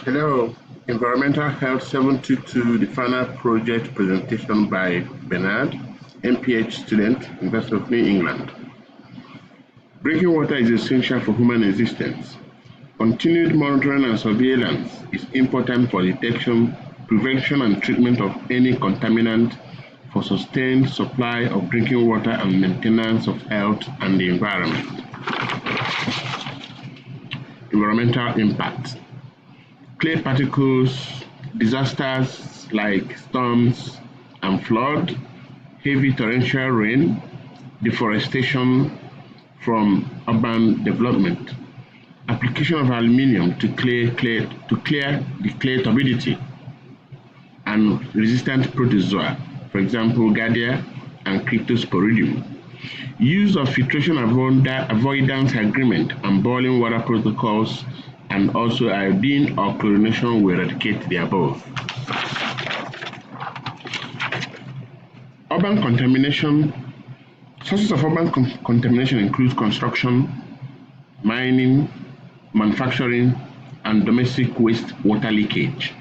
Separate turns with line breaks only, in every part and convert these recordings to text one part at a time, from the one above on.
Hello, Environmental Health 722, the final project presentation by Bernard, MPH student, University of New England. Drinking water is essential for human existence. Continued monitoring and surveillance is important for detection, prevention, and treatment of any contaminant for sustained supply of drinking water and maintenance of health and the environment. Environmental impact. Clay particles, disasters like storms and flood, heavy torrential rain, deforestation from urban development, application of aluminium to clear the clay turbidity, and resistant protozoa, for example, Giardia and Cryptosporidium. Use of filtration avoidance agreement and boiling water protocols and also iodine or chlorination will eradicate the above. Urban contamination. Sources of urban contamination include construction, mining, manufacturing, and domestic wastewater leakage.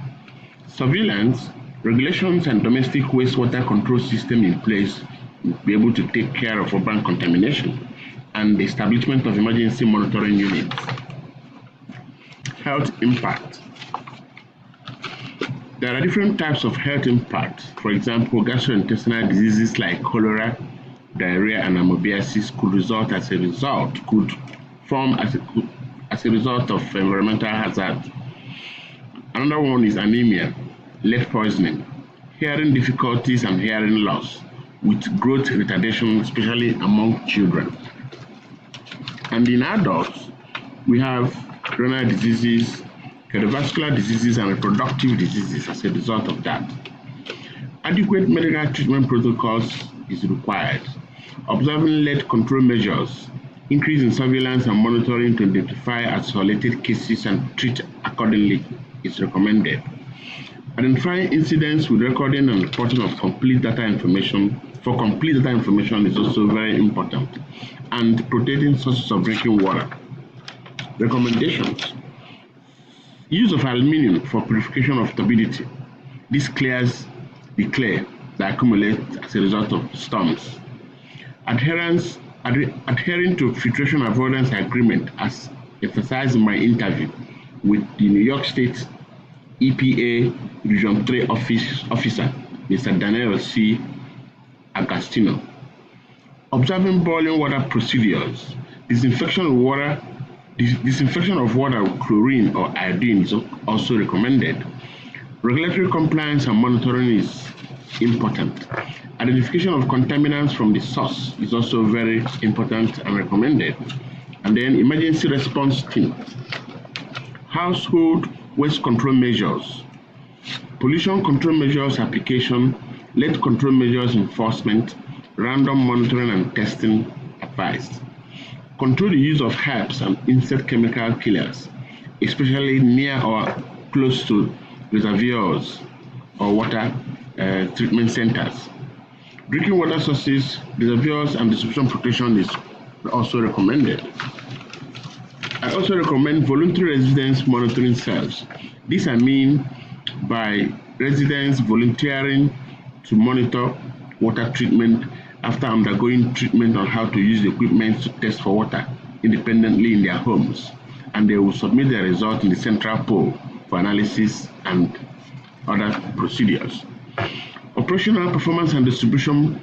Surveillance, regulations, and domestic wastewater control system in place will be able to take care of urban contamination and the establishment of emergency monitoring units. Health impact. There are different types of health impact. For example, gastrointestinal diseases like cholera, diarrhea, and amoebiasis could form as a result of environmental hazard. Another one is anemia, lead poisoning, hearing difficulties and hearing loss, with growth retardation, especially among children. And in adults, we have renal diseases, cardiovascular diseases, and reproductive diseases as a result of that. Adequate medical treatment protocols is required. Observing lead control measures, increase in surveillance and monitoring to identify isolated cases and treat accordingly is recommended. Identifying incidents with recording and reporting of complete data information is also very important. And protecting sources of drinking water. Recommendations. Use of aluminium for purification of turbidity. This clears the clay that accumulates as a result of storms. Adhering to filtration avoidance agreement as emphasized in my interview with the New York State EPA Region 3 officer, Mr. Daniel C. Agostino. Observing boiling water procedures. Disinfection of water with chlorine or iodine is also recommended. Regulatory compliance and monitoring is important. Identification of contaminants from the source is also very important and recommended. And then emergency response team. Household waste control measures. Pollution control measures application, lead control measures enforcement, random monitoring and testing advised. Control the use of herbs and insect chemical killers, especially near or close to reservoirs or water treatment centers. Drinking water sources, reservoirs, and distribution protection is also recommended. I also recommend voluntary residence monitoring cells. This I mean by residents volunteering to monitor water treatment after undergoing treatment on how to use the equipment to test for water independently in their homes, and they will submit their result in the central pool for analysis and other procedures. Operational performance and distribution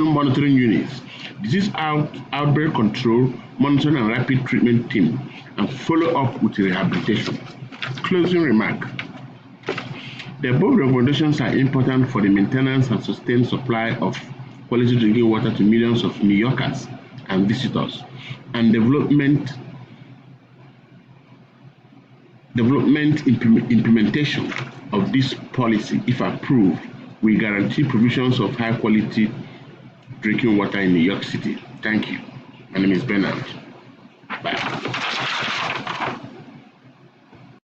monitoring units, disease outbreak control, monitoring and rapid treatment team, and follow up with rehabilitation. Closing remark. The above recommendations are important for the maintenance and sustained supply of quality drinking water to millions of New Yorkers and visitors, and implementation of this policy, if approved, will guarantee provisions of high quality drinking water in New York City. Thank you. My name is Bernard. Bye.